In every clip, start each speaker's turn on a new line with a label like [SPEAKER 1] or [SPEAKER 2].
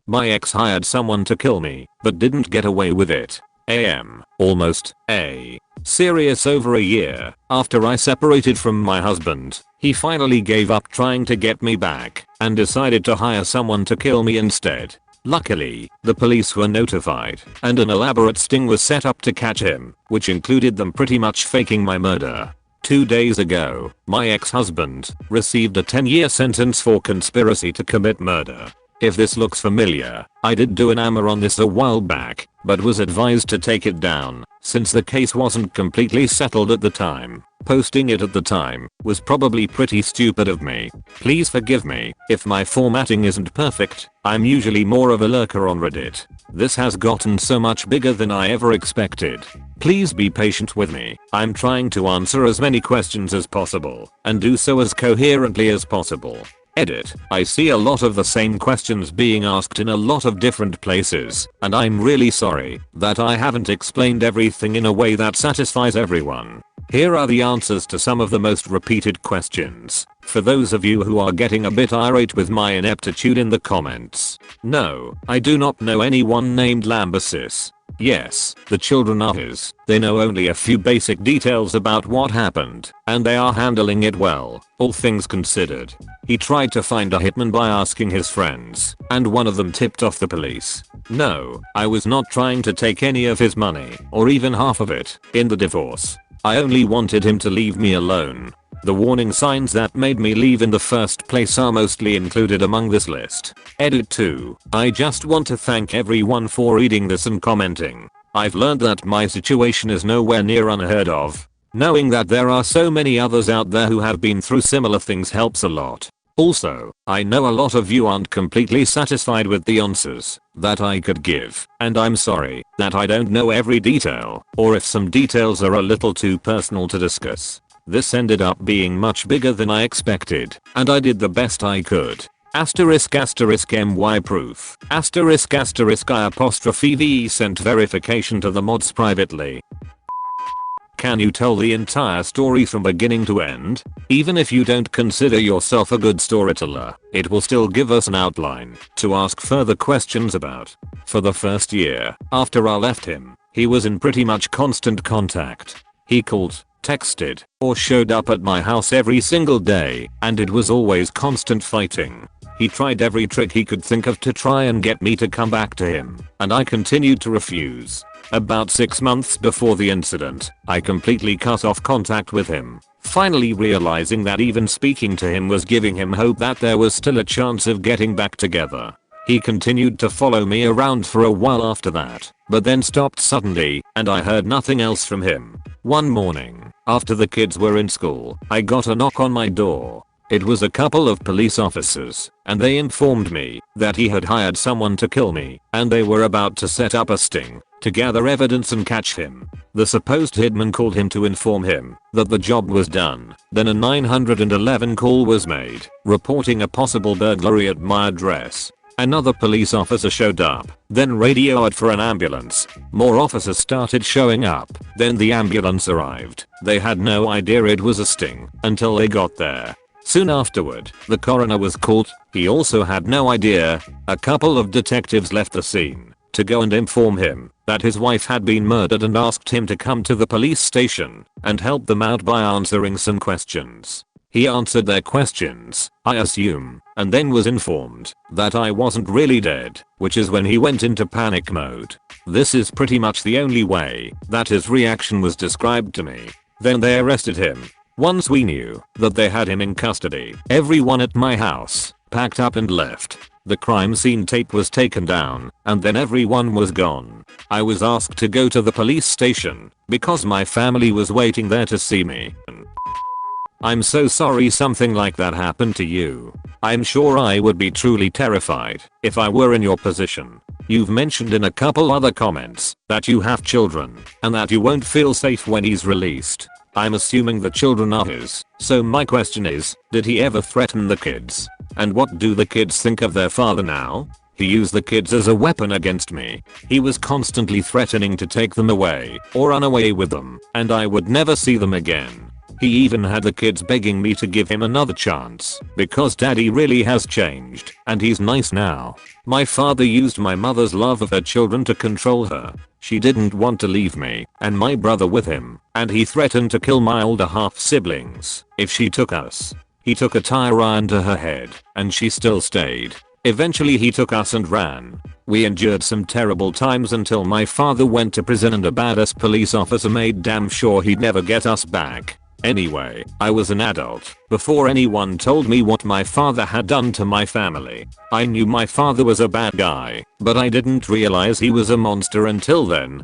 [SPEAKER 1] My ex hired someone to kill me, but didn't get away with it. Almost. Serious. Over a year after I separated from my husband, he finally gave up trying to get me back and decided to hire someone to kill me instead. Luckily, the police were notified and an elaborate sting was set up to catch him, which included them pretty much faking my murder. 2 days ago, my ex-husband received a 10-year sentence for conspiracy to commit murder. If this looks familiar, I did do an IAmA on this a while back, but was advised to take it down since the case wasn't completely settled at the time. Posting it at the time was probably pretty stupid of me. Please forgive me if my formatting isn't perfect. I'm usually more of a lurker on Reddit. This has gotten so much bigger than I ever expected. Please be patient with me. I'm trying to answer as many questions as possible and do so as coherently as possible. Edit. I see a lot of the same questions being asked in a lot of different places, and I'm really sorry that I haven't explained everything in a way that satisfies everyone. Here are the answers to some of the most repeated questions. For those of you who are getting a bit irate with my ineptitude in the comments. No, I do not know anyone named Lambesis. Yes, the children are his. They know only a few basic details about what happened, and they are handling it well, all things considered. He tried to find a hitman by asking his friends, and one of them tipped off the police. No, I was not trying to take any of his money, or even half of it, in the divorce. I only wanted him to leave me alone. The warning signs that made me leave in the first place are mostly included among this list. Edit 2. I just want to thank everyone for reading this and commenting. I've learned that my situation is nowhere near unheard of. Knowing that there are so many others out there who have been through similar things helps a lot. Also, I know a lot of you aren't completely satisfied with the answers that I could give, and I'm sorry that I don't know every detail, or if some details are a little too personal to discuss. This ended up being much bigger than I expected, and I did the best I could. **my proof. **I'*V sent verification to the mods privately. Can you tell the entire story from beginning to end? Even if you don't consider yourself a good storyteller, it will still give us an outline to ask further questions about. For the first year after I left him, he was in pretty much constant contact. He called, texted, or showed up at my house every single day, and it was always constant fighting. He tried every trick he could think of to try and get me to come back to him, and I continued to refuse. About 6 months before the incident, I completely cut off contact with him, finally realizing that even speaking to him was giving him hope that there was still a chance of getting back together. He continued to follow me around for a while after that, but then stopped suddenly, and I heard nothing else from him. One morning, after the kids were in school, I got a knock on my door. It was a couple of police officers, and they informed me that he had hired someone to kill me, and they were about to set up a sting to gather evidence and catch him. The supposed hitman called him to inform him that the job was done. Then a 911 call was made, reporting a possible burglary at my address. Another police officer showed up, then radioed for an ambulance. More officers started showing up, then the ambulance arrived. They had no idea it was a sting until they got there. Soon afterward, the coroner was called. He also had no idea. A couple of detectives left the scene to go and inform him that his wife had been murdered and asked him to come to the police station and help them out by answering some questions. He answered their questions, I assume, and then was informed that I wasn't really dead, which is when he went into panic mode. This is pretty much the only way that his reaction was described to me. Then they arrested him. Once we knew that they had him in custody, everyone at my house packed up and left. The crime scene tape was taken down, and then everyone was gone. I was asked to go to the police station because my family was waiting there to see me. I'm so sorry something like that happened to you. I'm sure I would be truly terrified if I were in your position. You've mentioned in a couple other comments that you have children and that you won't feel safe when he's released. I'm assuming the children are his, so my question is, did he ever threaten the kids? And what do the kids think of their father now? He used the kids as a weapon against me. He was constantly threatening to take them away or run away with them, and I would never see them again. He even had the kids begging me to give him another chance because daddy really has changed and he's nice now. My father used my mother's love of her children to control her. She didn't want to leave me and my brother with him, and he threatened to kill my older half siblings if she took us. He took a tire iron to her head and she still stayed. Eventually he took us and ran. We endured some terrible times until my father went to prison and a badass police officer made damn sure he'd never get us back. Anyway, I was an adult before anyone told me what my father had done to my family. I knew my father was a bad guy, but I didn't realize he was a monster until then.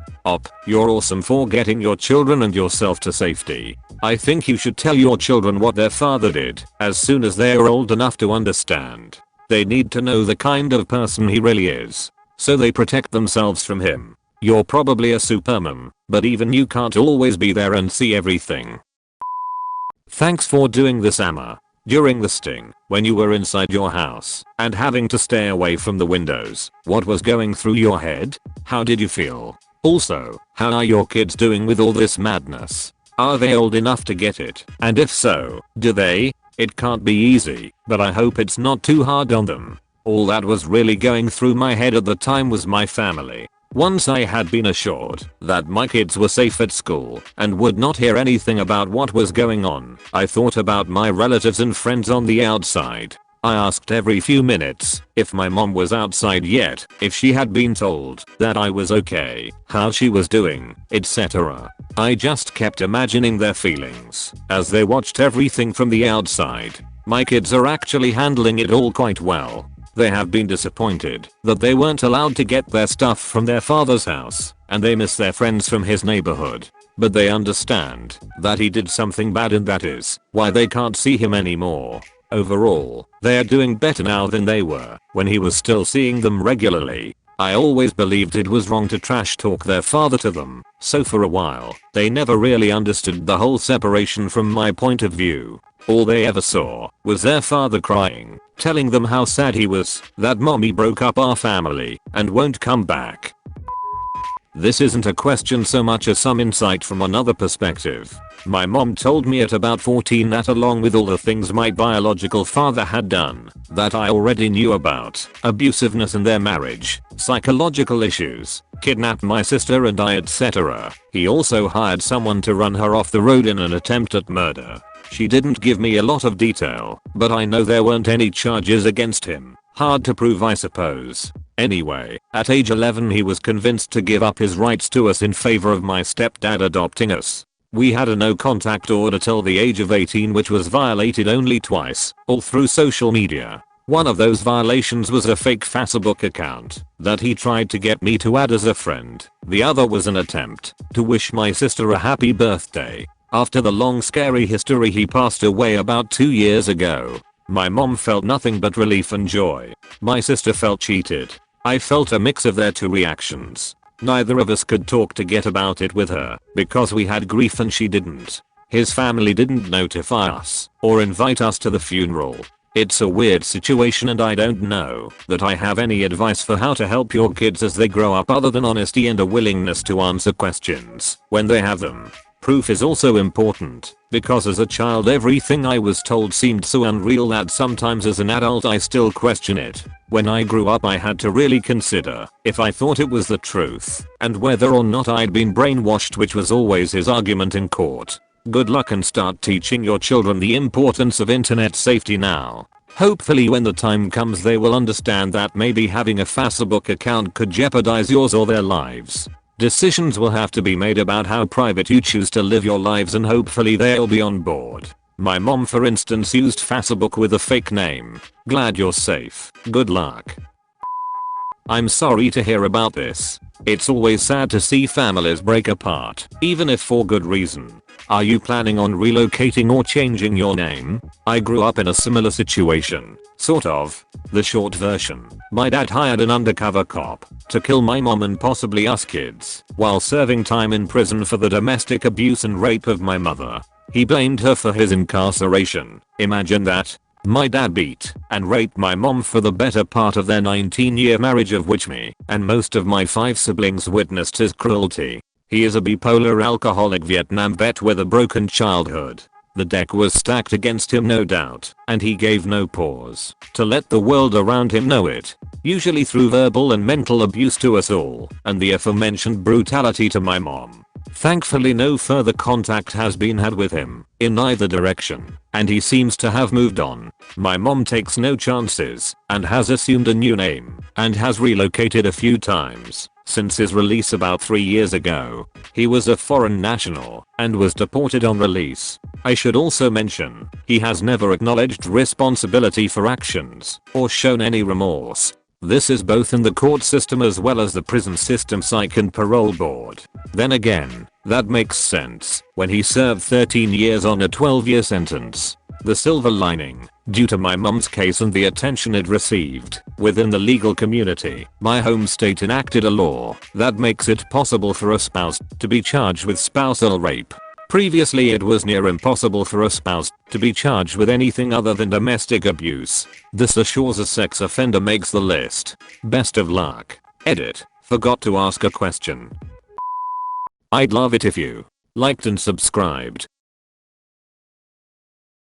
[SPEAKER 1] You're awesome for getting your children and yourself to safety. I think you should tell your children what their father did as soon as they are old enough to understand. They need to know the kind of person he really is, so they protect themselves from him. You're probably a supermom, but even you can't always be there and see everything. Thanks for doing this, IAmA. During the sting, when you were inside your house and having to stay away from the windows, what was going through your head? How did you feel? Also, how are your kids doing with all this madness? Are they old enough to get it? And if so, do they? It can't be easy, but I hope it's not too hard on them. All that was really going through my head at the time was my family. Once I had been assured that my kids were safe at school and would not hear anything about what was going on, I thought about my relatives and friends on the outside. I asked every few minutes if my mom was outside yet, if she had been told that I was okay, how she was doing, etc. I just kept imagining their feelings as they watched everything from the outside. My kids are actually handling it all quite well. They have been disappointed that they weren't allowed to get their stuff from their father's house, and they miss their friends from his neighborhood. But they understand that he did something bad and that is why they can't see him anymore. Overall, they are doing better now than they were when he was still seeing them regularly. I always believed it was wrong to trash talk their father to them, so for a while, they never really understood the whole separation from my point of view. All they ever saw was their father crying, telling them how sad he was that mommy broke up our family and won't come back. This isn't a question so much as some insight from another perspective. My mom told me at about 14 that along with all the things my biological father had done that I already knew about, abusiveness in their marriage, psychological issues, kidnapped my sister and I, etc., he also hired someone to run her off the road in an attempt at murder. She didn't give me a lot of detail, but I know there weren't any charges against him. Hard to prove, I suppose. Anyway, at age 11 he was convinced to give up his rights to us in favor of my stepdad adopting us. We had a no contact order till the age of 18, which was violated only twice, all through social media. One of those violations was a fake Facebook account that he tried to get me to add as a friend. The other was an attempt to wish my sister a happy birthday. After the long scary history, he passed away about 2 years ago. My mom felt nothing but relief and joy. My sister felt cheated. I felt a mix of their two reactions. Neither of us could talk to get about it with her because we had grief and she didn't. His family didn't notify us or invite us to the funeral. It's a weird situation and I don't know that I have any advice for how to help your kids as they grow up other than honesty and a willingness to answer questions when they have them. Proof is also important, because as a child everything I was told seemed so unreal that sometimes as an adult I still question it. When I grew up I had to really consider if I thought it was the truth and whether or not I'd been brainwashed, which was always his argument in court. Good luck and start teaching your children the importance of internet safety now. Hopefully when the time comes they will understand that maybe having a Facebook account could jeopardize yours or their lives. Decisions will have to be made about how private you choose to live your lives and hopefully they'll be on board. My mom for instance used Facebook with a fake name. Glad you're safe. Good luck. I'm sorry to hear about this. It's always sad to see families break apart, even if for good reason. Are you planning on relocating or changing your name? I grew up in a similar situation. Sort of. The short version, my dad hired an undercover cop to kill my mom and possibly us kids while serving time in prison for the domestic abuse and rape of my mother. He blamed her for his incarceration. Imagine that. My dad beat and raped my mom for the better part of their 19-year marriage, of which me and most of my 5 siblings witnessed his cruelty. He is a bipolar alcoholic Vietnam vet with a broken childhood. The deck was stacked against him no doubt, and he gave no pause to let the world around him know it. Usually through verbal and mental abuse to us all, and the aforementioned brutality to my mom. Thankfully no further contact has been had with him, in either direction, and he seems to have moved on. My mom takes no chances, and has assumed a new name, and has relocated a few times. Since his release about 3 years ago, he was a foreign national, and was deported on release. I should also mention, he has never acknowledged responsibility for actions, or shown any remorse. This is both in the court system as well as the prison system psych and parole board. Then again, that makes sense, when he served 13 years on a 12-year sentence. The silver lining, due to my mum's case and the attention it received within the legal community, my home state enacted a law that makes it possible for a spouse to be charged with spousal rape. Previously it was near impossible for a spouse to be charged with anything other than domestic abuse. This assures a sex offender makes the list. Best of luck. Edit. Forgot to ask a question. I'd love it if you liked and subscribed.